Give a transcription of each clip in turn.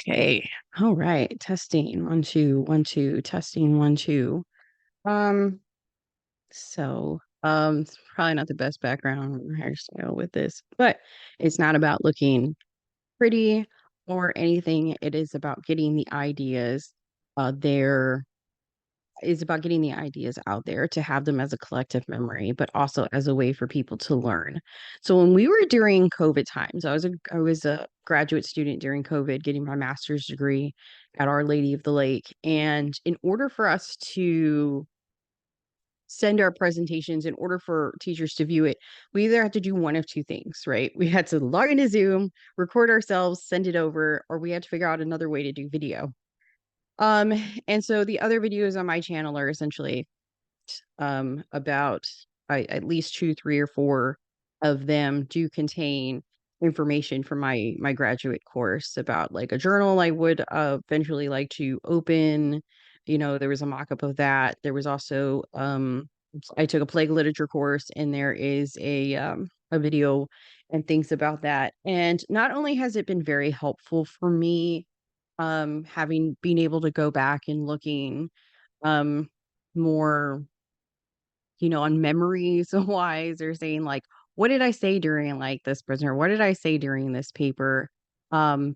Okay. All right. Testing. 1 2 1 2 testing 1 2. Um it's probably not the best background hairstyle with this, but it's not about looking pretty or anything. It is about getting the ideas there is about getting the ideas out there to have them as a collective memory, but also as a way for people to learn. So when we were during COVID times, I was a graduate student during COVID getting my master's degree at Our Lady of the Lake. And in order for us to send our presentations, in order for teachers to view it, we either had to do one of two things, right? We had to log into Zoom, record ourselves, send it over, or we had to figure out another way to do video. Um, and so the other videos on my channel are essentially about at least two, three, or four of them do contain information from my graduate course about like a journal I would eventually like to open. There was a mock-up of that. There was also I took a plague literature course, and there is a video and things about that. And not only has it been very helpful for me, having been able to go back and looking um more on memories wise, or saying like, what did I say during like this presenter? What did I say during this paper?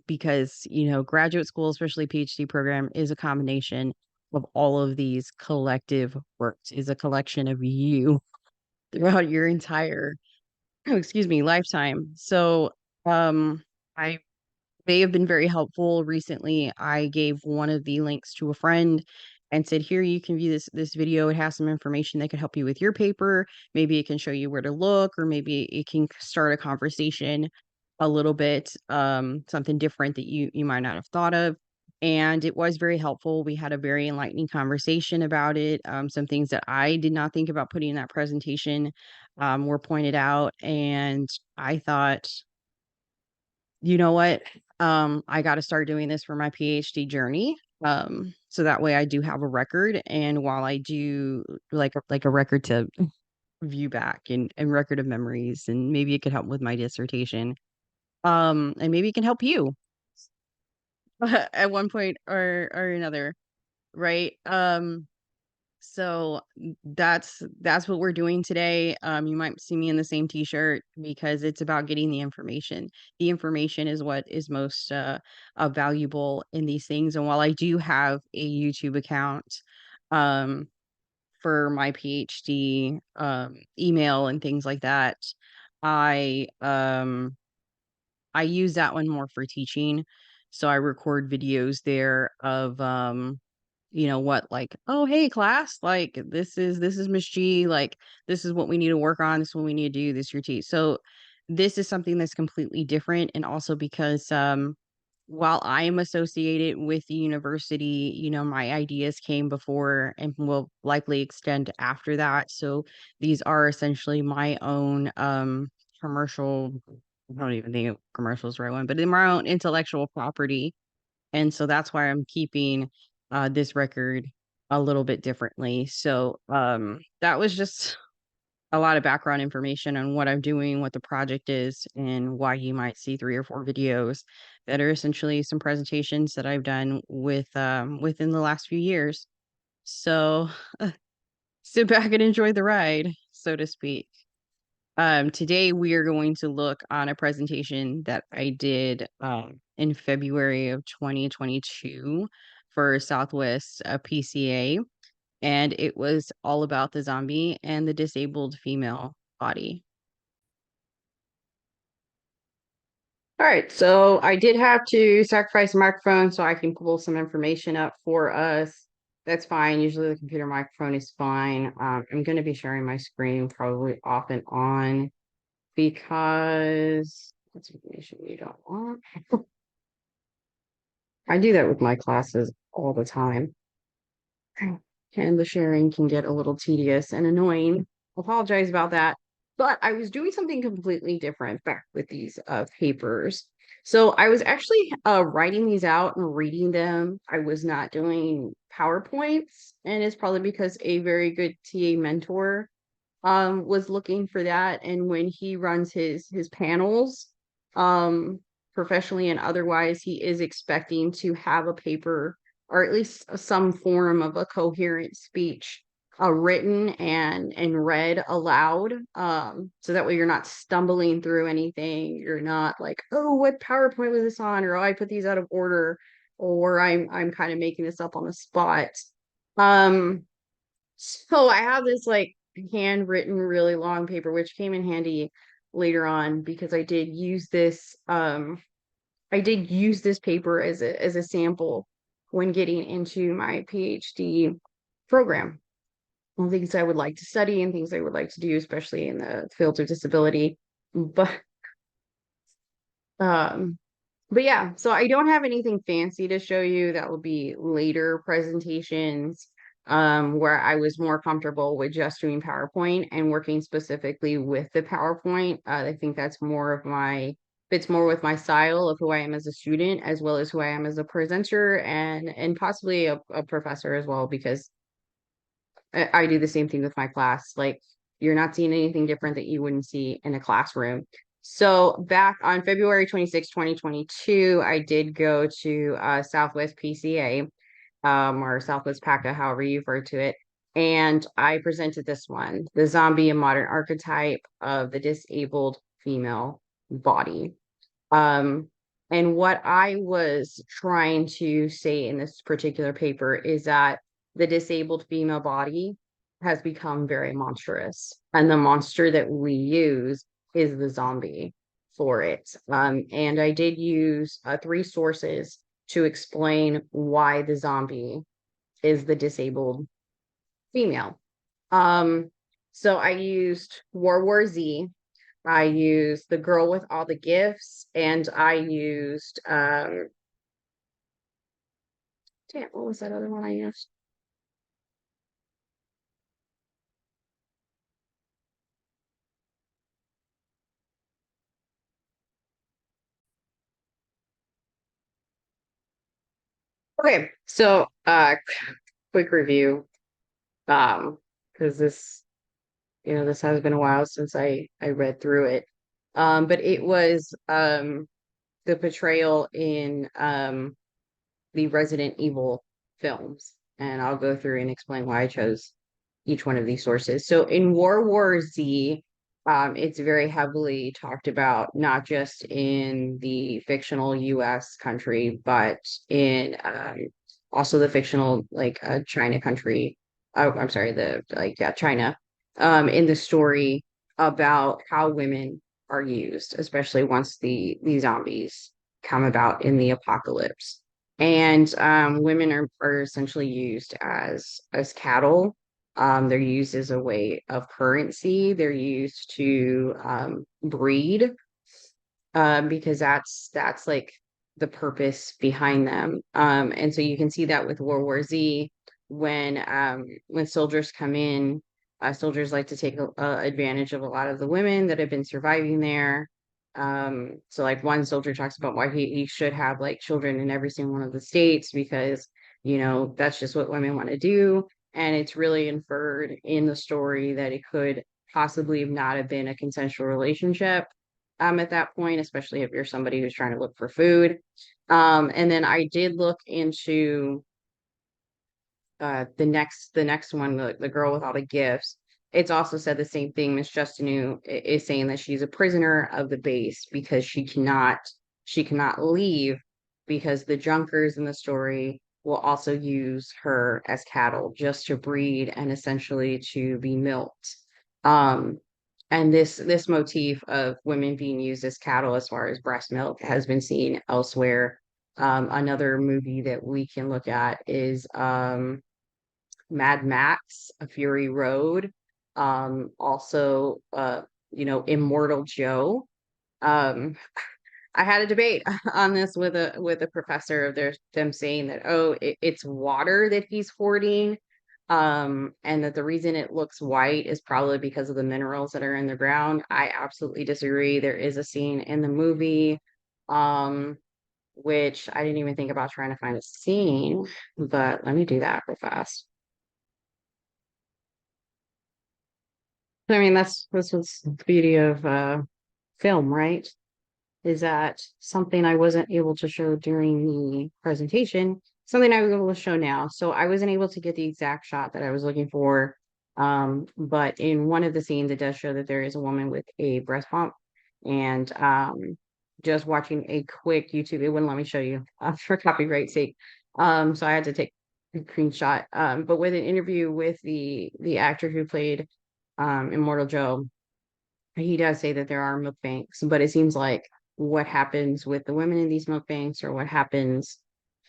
Because graduate school, especially PhD program, is a combination of all of these collective works, is a collection of you throughout your entire, oh, excuse me, lifetime. So I they have been very helpful. Recently, I gave one of the links to a friend and said, "Here, you can view this video. It has some information that could help you with your paper. Maybe it can show you where to look, or maybe it can start a conversation a little bit, something different that you might not have thought of." And it was very helpful. We had a very enlightening conversation about it. Some things that I did not think about putting in that presentation were pointed out, and I thought, you know what? I got to start doing this for my PhD journey. So that way I do have a record. And while I do like a record to view back, and record of memories, and maybe it could help with my dissertation. And maybe it can help you at one point or another, right? So that's what we're doing today. You might see me in the same t-shirt because it's about getting the information. The information is what is most valuable in these things. And while I do have a YouTube account um, for my PhD email and things like that, I I use that one more for teaching. So I record videos there of what, like, oh hey class, like this is Miss G, like this is what we need to work on, this is what we need to do, this is your T. So this is something that's completely different. And also because while I am associated with the university, my ideas came before and will likely extend after that. So these are essentially my own commercial, I don't even think commercial is the right one, but in my own intellectual property. And so that's why I'm keeping this record a little bit differently. So that was just a lot of background information on what I'm doing, what the project is, and why you might see three or four videos that are essentially some presentations that I've done within the last few years. So sit back and enjoy the ride, so to speak. Today we are going to look on a presentation that I did in February of 2022 for Southwest PCA, and it was all about the zombie and the disabled female body. All right, so I did have to sacrifice a microphone so I can pull some information up for us. That's fine. Usually the computer microphone is fine. I'm going to be sharing my screen probably off and on, because that's information you don't want. I do that with my classes all the time. And the sharing can get a little tedious and annoying. Apologize about that. But I was doing something completely different back with these papers. So I was actually writing these out and reading them. I was not doing PowerPoints, and it's probably because a very good TA mentor was looking for that. And when he runs his panels, um professionally and otherwise, he is expecting to have a paper or at least some form of a coherent speech written and read aloud. So that way you're not stumbling through anything. You're not like, oh, what PowerPoint was this on? Or oh, I put these out of order, or I'm kind of making this up on the spot. Um, so I have this like handwritten, really long paper, which came in handy later on because I did use this paper as a sample when getting into my PhD program. Things I would like to study and things I would like to do, especially in the fields of disability. But um, but yeah, so I don't have anything fancy to show you. That will be later presentations, where I was more comfortable with just doing PowerPoint and working specifically with the PowerPoint. I think that's more of my fits more with my style of who I am as a student, as well as who I am as a presenter and possibly a professor as well, because I do the same thing with my class. Like, you're not seeing anything different that you wouldn't see in a classroom. So back on February 26, 2022, I did go to Southwest PCA, or Southwest PACA, however you refer to it. And I presented this one, the zombie and modern archetype of the disabled female body. Um, and what I was trying to say in this particular paper is that the disabled female body has become very monstrous, and the monster that we use is the zombie for it. And I did use three sources to explain why the zombie is the disabled female. Um, so I used World War Z, I used The Girl with All the Gifts, and I used damn, what was that other one I used? Okay, so quick review. Because this, this has been a while since I read through it. But it was the portrayal in the Resident Evil films. And I'll go through and explain why I chose each one of these sources. So in World War Z, it's very heavily talked about, not just in the fictional US country, but in also the fictional, like, China country. Oh, I'm sorry, China, in the story about how women are used, especially once the zombies come about in the apocalypse. And women are essentially used as cattle. They're used as a way of currency. They're used to breed, because that's like the purpose behind them. And so you can see that with World War Z, when soldiers come in, soldiers like to take advantage of a lot of the women that have been surviving there. So like one soldier talks about why he should have like children in every single one of the states, because that's just what women want to do. And it's really inferred in the story that it could possibly not have been a consensual relationship at that point, especially if you're somebody who's trying to look for food. And then I did look into the next one, the girl with all the gifts. It's also said the same thing. Miss Justinu is saying that she's a prisoner of the base because she cannot leave, because the Junkers in the story will also use her as cattle just to breed and essentially to be milked. Um, and this motif of women being used as cattle as far as breast milk has been seen elsewhere. Another movie that we can look at is Mad Max, A Fury Road. Also, Immortal Joe. Um, I had a debate on this with a professor of them saying that, oh, it's water that he's hoarding, and that the reason it looks white is probably because of the minerals that are in the ground. I absolutely disagree. There is a scene in the movie, um, which I didn't even think about trying to find a scene, but let me do that real fast. I mean, that's what's the beauty of film, right? is that something I wasn't able to show during the presentation, something I was able to show now. So I wasn't able to get the exact shot that I was looking for. But in one of the scenes, it does show that there is a woman with a breast pump. And just watching a quick YouTube, it wouldn't let me show you for copyright sake. So I had to take a screenshot. But with an interview with the actor who played Immortal Joe, he does say that there are milk banks, but it seems like what happens with the women in these milk banks, or what happens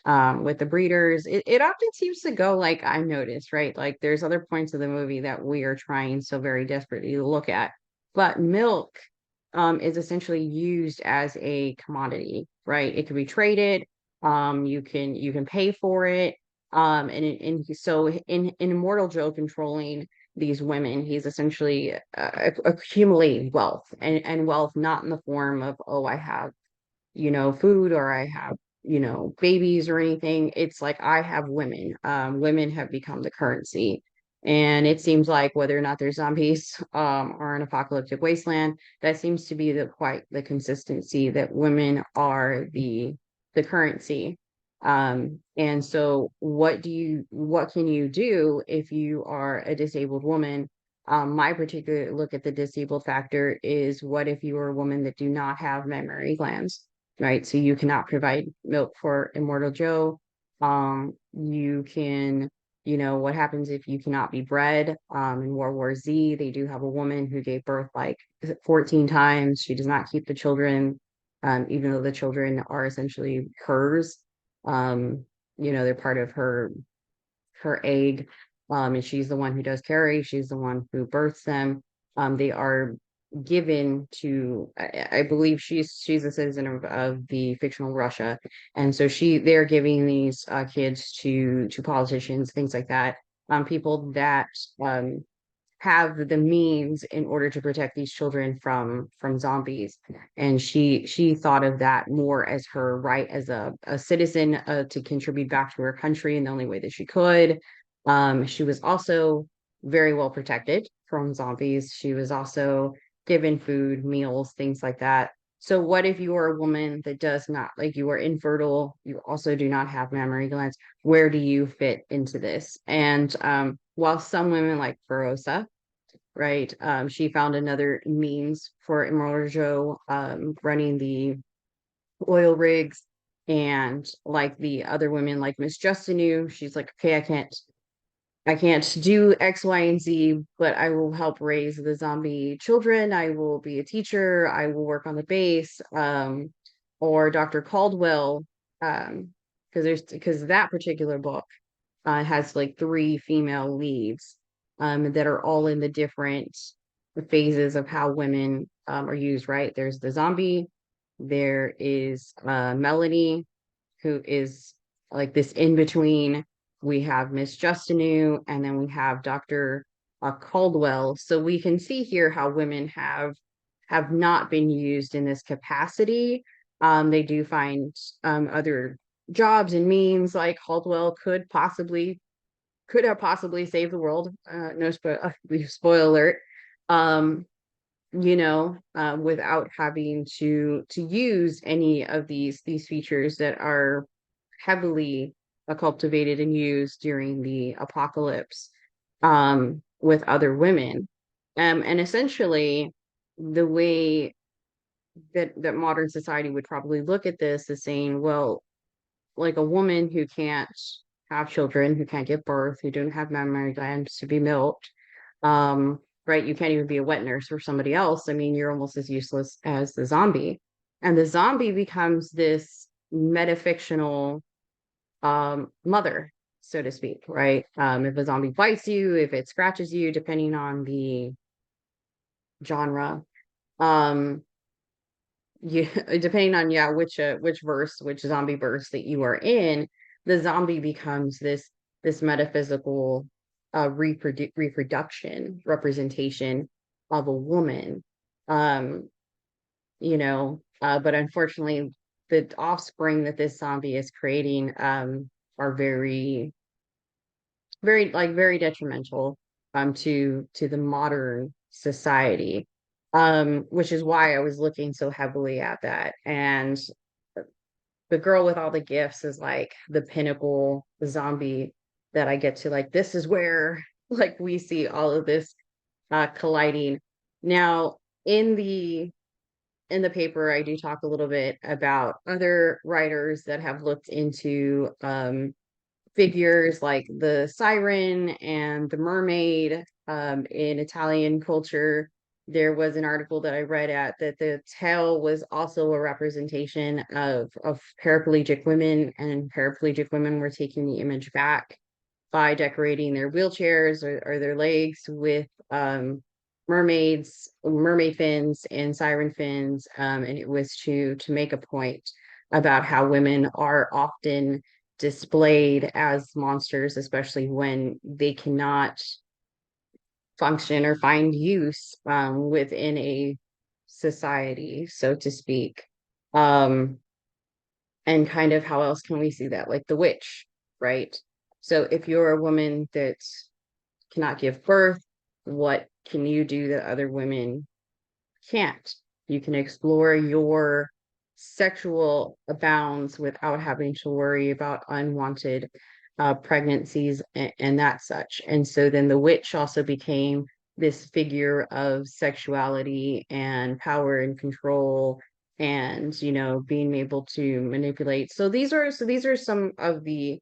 with the breeders, it often seems to go like I noticed, right? Like there's other points of the movie that we are trying so very desperately to look at, but milk is essentially used as a commodity, right? It can be traded. You can pay for it. So in Immortal Joe controlling these women, he's essentially accumulating wealth, and wealth not in the form of, oh, I have, food, or I have, babies or anything. It's like I have women. Women have become the currency. And it seems like whether or not there's zombies or an apocalyptic wasteland, that seems to be quite the consistency, that women are the currency. And so what can you do if you are a disabled woman? My particular look at the disabled factor is, what if you are a woman that do not have mammary glands? Right? So you cannot provide milk for Immortal Joe. You can, what happens if you cannot be bred? In World War Z, they do have a woman who gave birth like 14 times. She does not keep the children, even though the children are essentially hers. Um, they're part of her egg. And she's the one who does carry. She's the one who births them. They are given to, I believe she's a citizen of the fictional Russia, and so they're giving these kids to politicians, things like that, people that um, have the means in order to protect these children from zombies. And she thought of that more as her right as a citizen, to contribute back to her country in the only way that she could. She was also very well protected from zombies. She was also given food, meals, things like that. So what if you are a woman that does not, like, you are infertile, you also do not have mammary glands? Where do you fit into this? And while some women, like Ferosa, right? She found another means for Immortal Joe, running the oil rigs, and like the other women, like Miss Justinu, she's like, okay, I can't do X, Y, and Z, but I will help raise the zombie children. I will be a teacher. I will work on the base. Or Dr. Caldwell, because that particular book has like three female leads, that are all in the different phases of how women are used, right? There's the zombie, there is Melanie, who is like this in between. We have Miss Justinu, and then we have Dr. Caldwell. So we can see here how women have not been used in this capacity. They do find other jobs and means, like Caldwell could have possibly saved the world. No spoiler alert. Um, without having to use any of these features that are heavily cultivated and used during the apocalypse, with other women. And essentially, the way that modern society would probably look at this is saying, well, like a woman who can't have children, who can't give birth, who don't have mammary glands to be milked, right? You can't even be a wet nurse for somebody else. I mean, you're almost as useless as the zombie. And the zombie becomes this metafictional mother, so to speak, right? If a zombie bites you, if it scratches you, depending on the genre, um, you depending on, yeah, which verse, which zombie verse that you are in, the zombie becomes this metaphysical reproduction representation of a woman. um but unfortunately, the offspring that this zombie is creating are very, very, like, very detrimental to the modern society. which is why I was looking so heavily at that. And the girl with all the gifts is like the pinnacle zombie that I get to like, this is where like we see all of this colliding. Now, in the paper, I do talk a little bit about other writers that have looked into figures like the siren and the mermaid in Italian culture. There was an article that I read at that the tail was also a representation of paraplegic women, and paraplegic women were taking the image back by decorating their wheelchairs or their legs with mermaid fins and siren fins, and it was to make a point about how women are often displayed as monsters, especially when they cannot function or find use within a society, so to speak. Um, and kind of how else can we see that? Like the witch, right? So if you're a woman that cannot give birth, what can you do that other women can't? You can explore your sexual bounds without having to worry about unwanted pregnancies and that such. And so then the witch also became this figure of sexuality and power and control and being able to manipulate. So these are some of the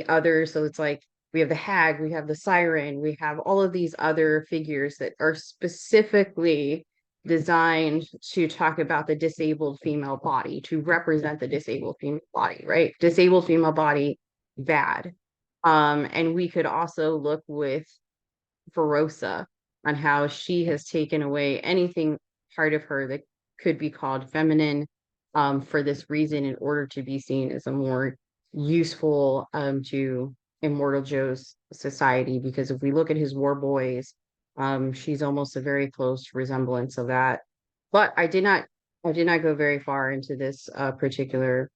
others. So it's like we have the hag, we have the siren, we have all of these other figures that are specifically designed to talk about the disabled female body, to represent the disabled female body, right? Disabled female body, bad. And we could also look with Verosa on how she has taken away anything part of her that could be called feminine for this reason, in order to be seen as a more useful to Immortal Joe's society. Because if we look at his war boys, she's almost a very close resemblance of that. But I did not go very far into this particular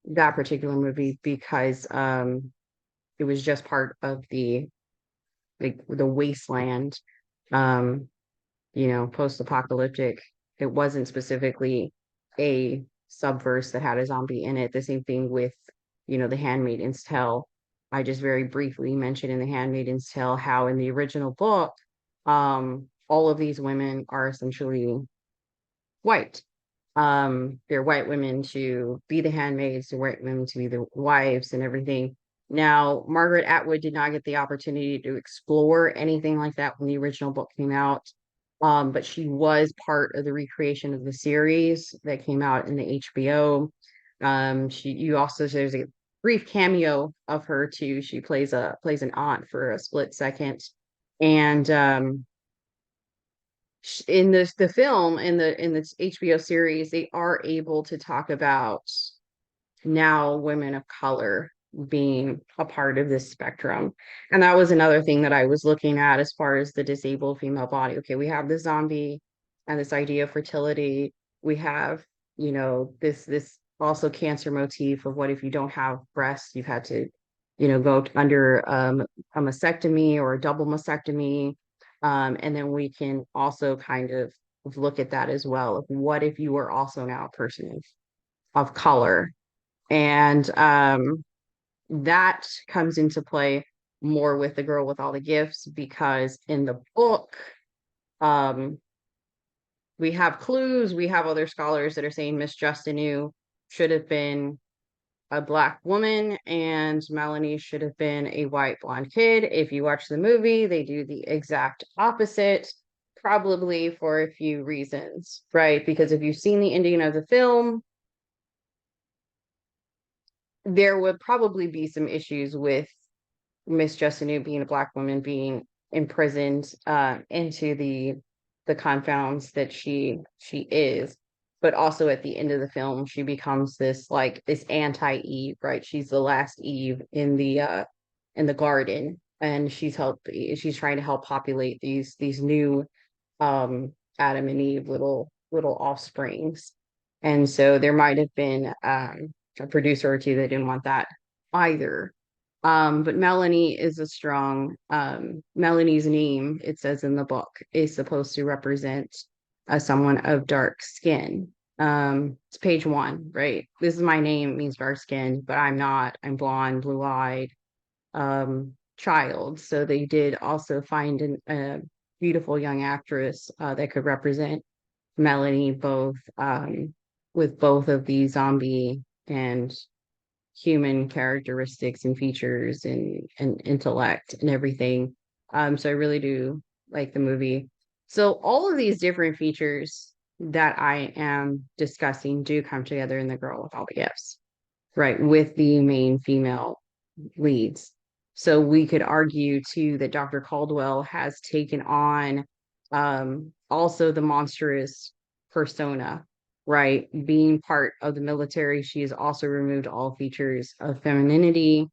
movie, because it was just part of the wasteland, um, post-apocalyptic. It wasn't specifically a subverse that had a zombie in it. The same thing with, The Handmaid's Tale. I just very briefly mentioned in The Handmaid's Tale how in the original book, all of these women are essentially white. They're white women to be the handmaids, they're white women to be the wives and everything. Now, Margaret Atwood did not get the opportunity to explore anything like that when the original book came out. But she was part of the recreation of the series that came out in the HBO. You also, there's a brief cameo of her too. She plays an aunt for a split second. And in the film, in the HBO series, they are able to talk about now women of color being a part of this spectrum. And that was another thing that I was looking at as far as the disabled female body. Okay, we have the zombie and this idea of fertility. We have, this also cancer motif of what if you don't have breasts, you've had to, go under a mastectomy or a double mastectomy. And then we can also kind of look at that as well. Of what if you were also now a person of color? And that comes into play more with the girl with all the gifts, because in the book, um, we have clues, we have other scholars that are saying Miss Justinu should have been a black woman and Melanie should have been a white blonde kid. If you watch the movie, they do the exact opposite, probably for a few reasons, right? Because if you've seen the ending of the film, there would probably be some issues with Miss Justinu being a black woman being imprisoned into the confounds that she is. But also at the end of the film, she becomes this anti-Eve, right? She's the last Eve in the garden, and she's trying to help populate these new Adam and Eve little offsprings. And so there might have been a producer or two that didn't want that either. But Melanie is a strong, Melanie's name, it says in the book, is supposed to represent someone of dark skin. It's page 1, right? This is my name, means dark skin, but I'm not. I'm blonde, blue-eyed, child. So they did also find a beautiful young actress that could represent Melanie both with both of the zombie and human characteristics and features and intellect and everything. So I really do like the movie. So all of these different features that I am discussing do come together in The Girl with All the Gifts, right? With the main female leads. So we could argue too that Dr. Caldwell has taken on also the monstrous persona, right? Being part of the military, she has also removed all features of femininity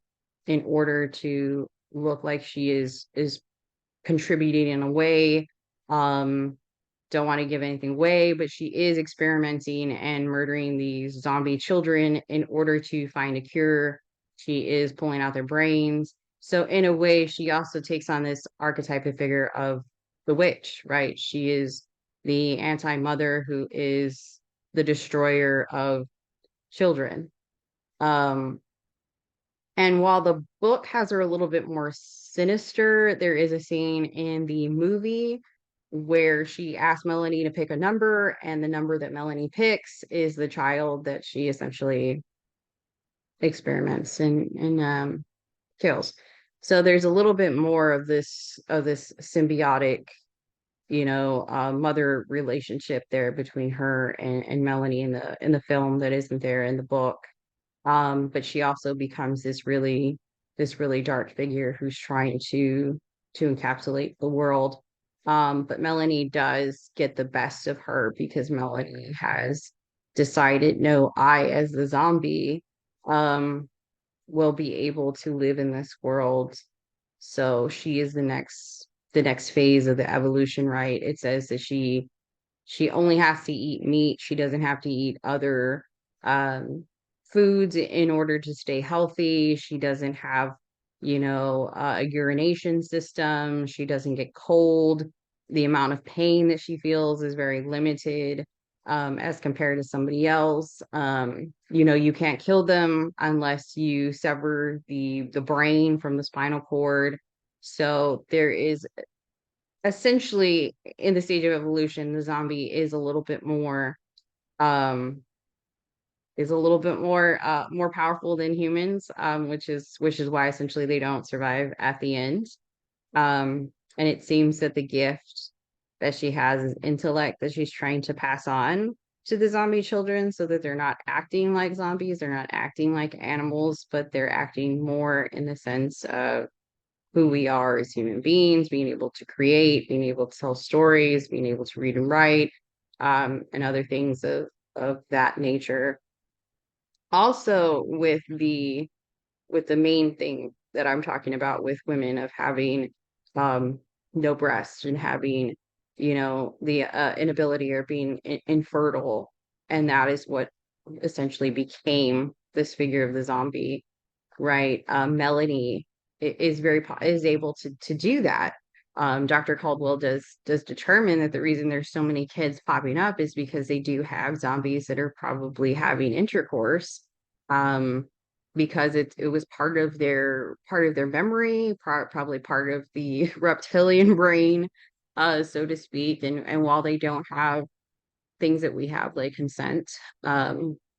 in order to look like she is contributing in a way. Don't want to give anything away, but she is experimenting and murdering these zombie children in order to find a cure. She is pulling out their brains. So in a way, she also takes on this archetypal figure of the witch, right? She is the anti-mother who is the destroyer of children. Um, and while the book has her a little bit more sinister, there is a scene in the movie where she asks Melanie to pick a number, and the number that Melanie picks is the child that she essentially experiments and kills. So there's a little bit more of this symbiotic, mother relationship there between her and Melanie in the film that isn't there in the book. But she also becomes this really dark figure who's trying to encapsulate the world. But Melanie does get the best of her because Melanie has decided, no, I as the zombie um will be able to live in this world. So she is the next phase of the evolution, right? It says that she only has to eat meat. She doesn't have to eat other um, foods in order to stay healthy. She doesn't have, a urination system. She doesn't get cold. The amount of pain that she feels is very limited as compared to somebody else. You can't kill them unless you sever the brain from the spinal cord. So there is essentially in the stage of evolution, the zombie um is a little bit more powerful than humans, which is why essentially they don't survive at the end. And it seems that the gift that she has is intellect that she's trying to pass on to the zombie children so that they're not acting like zombies, they're not acting like animals, but they're acting more in the sense of who we are as human beings, being able to create, being able to tell stories, being able to read and write, and other things of that nature. Also, with the main thing that I'm talking about with women of having um, no breast and having, the inability or being infertile, and that is what essentially became this figure of the zombie, right? Melanie is able to do that. Dr. Caldwell does determine that the reason there's so many kids popping up is because they do have zombies that are probably having intercourse, um, because it was part of their memory, probably part of the reptilian brain, so to speak. And while they don't have things that we have like consent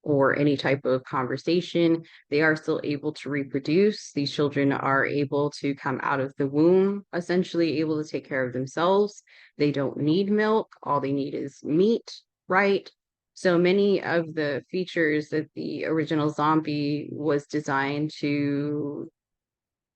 or any type of conversation, they are still able to reproduce. These children are able to come out of the womb, essentially able to take care of themselves. They don't need milk. All they need is meat, right? So many of the features that the original zombie was designed to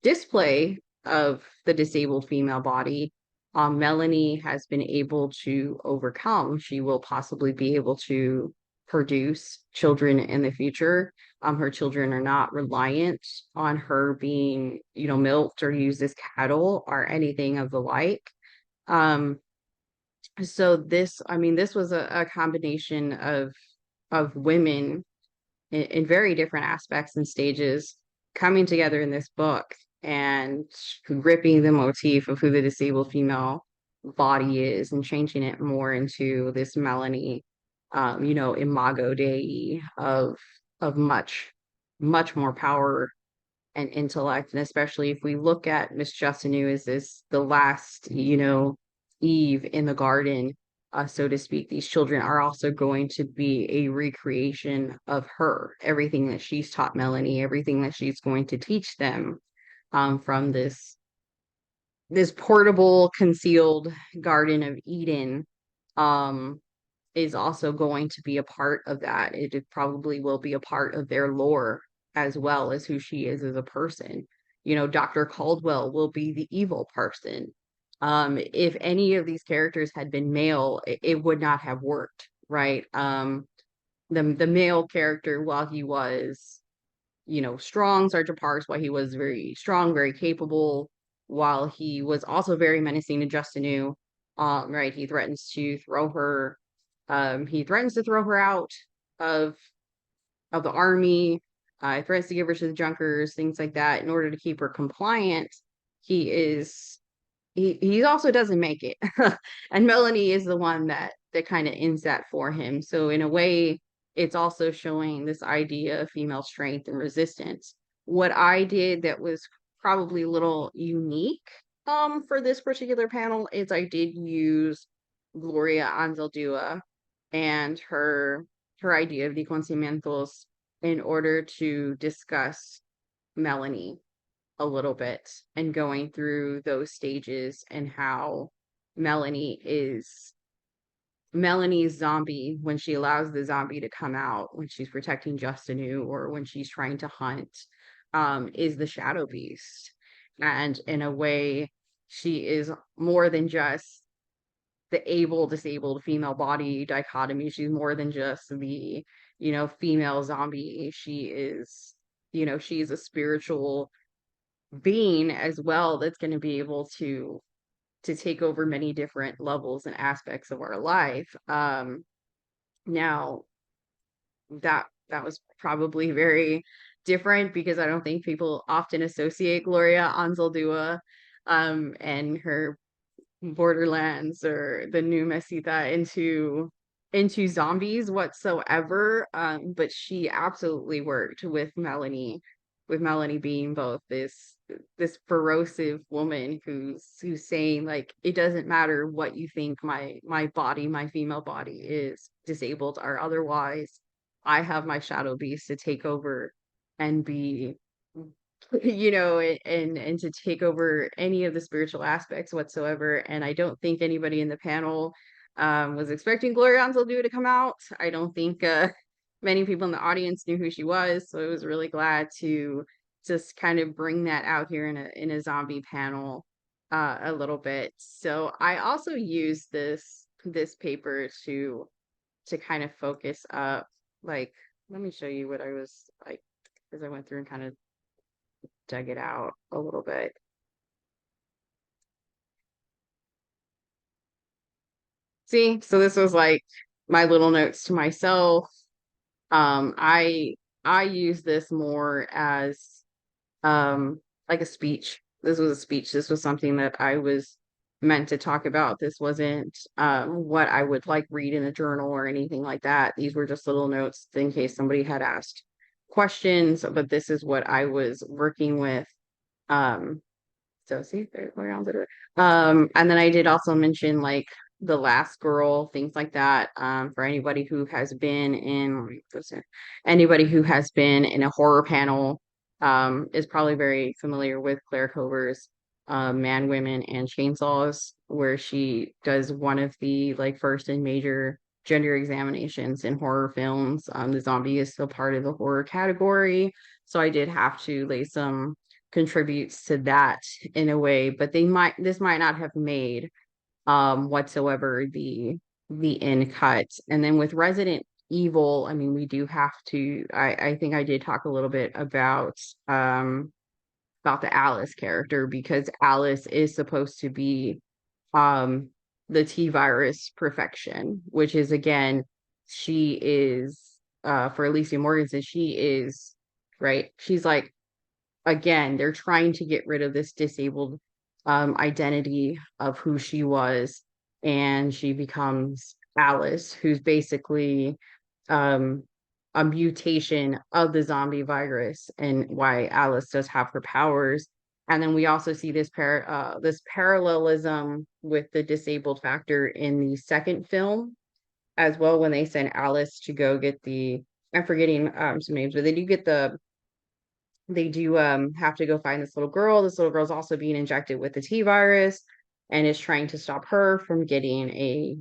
display of the disabled female body, Melanie has been able to overcome. She will possibly be able to produce children in the future. Her children are not reliant on her being, milked or used as cattle or anything of the like. Um, so this was a combination of women in very different aspects and stages coming together in this book and gripping the motif of who the disabled female body is and changing it more into this Melanie, imago Dei of much more power and intellect. And especially if we look at Miss Justinu as this the last, Eve in the garden, so to speak. These children are also going to be a recreation of her, everything that she's taught Melanie, everything that she's going to teach them, from this portable, concealed Garden of Eden, um, is also going to be a part of that. It probably will be a part of their lore as well as who she is as a person. Dr. Caldwell will be the evil person. If any of these characters had been male, it would not have worked, right? The male character, while he was, strong, Sergeant Parks, while he was very strong, very capable, while he was also very menacing to Justinu, right? He threatens to throw her out of the army. Threatens to give her to the Junkers, things like that, in order to keep her compliant. He is he also doesn't make it, and Melanie is the one that kind of ends that for him. So in a way, it's also showing this idea of female strength and resistance. What I did that was probably a little unique, for this particular panel, is I did use Gloria Anzaldúa and her idea of conocimientos in order to discuss Melanie a little bit and going through those stages and how Melanie is Melanie's zombie when she allows the zombie to come out, when she's protecting Justinu or when she's trying to hunt, is the shadow beast. And in a way, she is more than just the able disabled female body dichotomy. She's more than just the, female zombie. She's a spiritual being as well that's going to be able to take over many different levels and aspects of our life. Now that was probably very different because I don't think people often associate Gloria Anzaldúa, and her Borderlands or the new Mesita into zombies whatsoever. But she absolutely worked with Melanie being both this ferocive woman who's saying, like, it doesn't matter what you think my body, my female body is disabled or otherwise. I have my shadow beast to take over and be, and to take over any of the spiritual aspects whatsoever. And I don't think anybody in the panel, was expecting Gloria Anzaldúa to come out. I don't think many people in the audience knew who she was, so I was really glad to just kind of bring that out here in a zombie panel, a little bit. So I also used this paper to kind of focus up, like, let me show you what I was like, as I went through and kind of dug it out a little bit. See, so this was like my little notes to myself. I use this more as, like a speech. This was a speech. This was something that I was meant to talk about. This wasn't, what I would like read in a journal or anything like that. These were just little notes in case somebody had asked questions, but this is what I was working with. Um, So see, there's where else it. And then I did also mention like the last girl, things like that. For anybody who has been in, anybody who has been in a horror panel, is probably very familiar with Claire Cover's, Man, Women, and Chainsaws, where she does one of the like first and major gender examinations in horror films. The zombie is still part of the horror category, so I did have to lay some contributes to that in a way, but this might not have made, whatsoever the end cut. And then with Resident Evil, I mean, we do have to, I think I did talk a little bit about the Alice character, because Alice is supposed to be, um the T virus perfection, which is, again, she is, for Alicia Morganson, she is, right, she's like again, they're trying to get rid of this disabled identity of who she was, and she becomes Alice, who's basically um, a mutation of the zombie virus, and why Alice does have her powers. And then we also see this parallelism with the disabled factor in the second film as well, when they send Alice to go get the, I'm forgetting some names, but they do have to go find this little girl. This little girl's also being injected with the T virus and is trying to stop her from getting a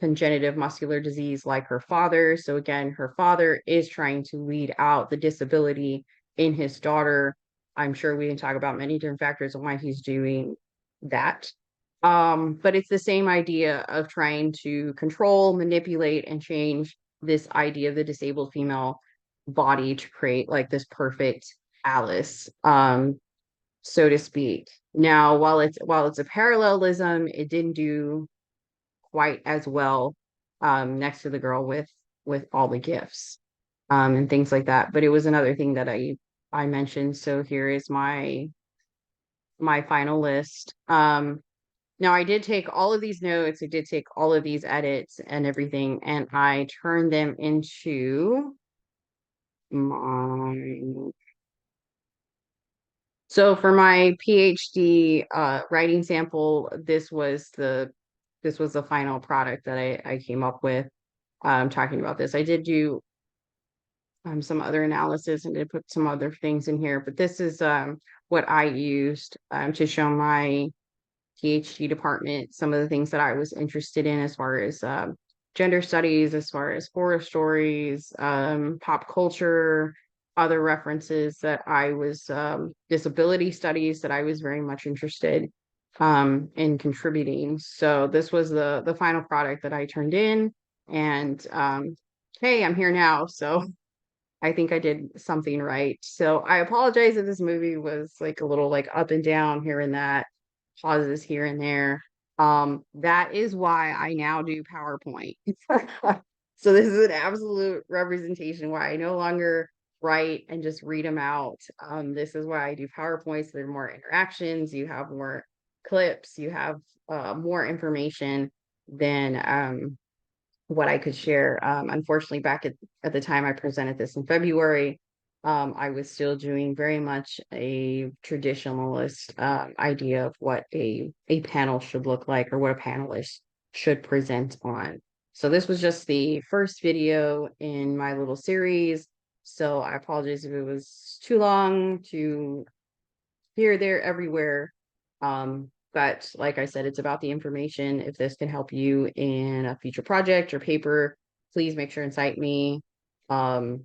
congenitive muscular disease like her father. So again, her father is trying to weed out the disability in his daughter. I'm sure we can talk about many different factors of why he's doing that. But it's the same idea of trying to control, manipulate, and change this idea of the disabled female body to create like this perfect Alice, so to speak. Now, while it's a parallelism, it didn't do quite as well next to the girl with all the gifts and things like that. But it was another thing that I mentioned. So here is my final list. Now I did take all of these notes, I did take all of these edits and everything, and I turned them into my so for my PhD writing sample, this was the final product that I came up with talking about this. I did do some other analysis and did put some other things in here, but this is what I used to show my PhD department some of the things that I was interested in as far as gender studies, as far as horror stories, pop culture, other references that I was disability studies that I was very much interested in contributing. So this was the final product that I turned in, and hey, I'm here now. So I think I did something right. So I apologize if this movie was like a little like up and down here and that, pauses here and there. That is why I now do PowerPoint. So this is an absolute representation why I no longer write and just read them out. This is why I do PowerPoints. So there are more interactions, you have more clips, you have more information than what I could share. Unfortunately, back at the time I presented this in February, I was still doing very much a traditionalist idea of what a panel should look like or what a panelist should present on. So this was just the first video in my little series. So I apologize if it was too long, too here, there, everywhere. But like I said, it's about the information. If this can help you in a future project or paper, please make sure and cite me. Um,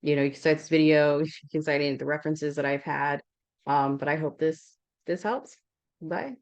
you can cite this video, you can cite any of the references that I've had. But I hope this helps. Bye.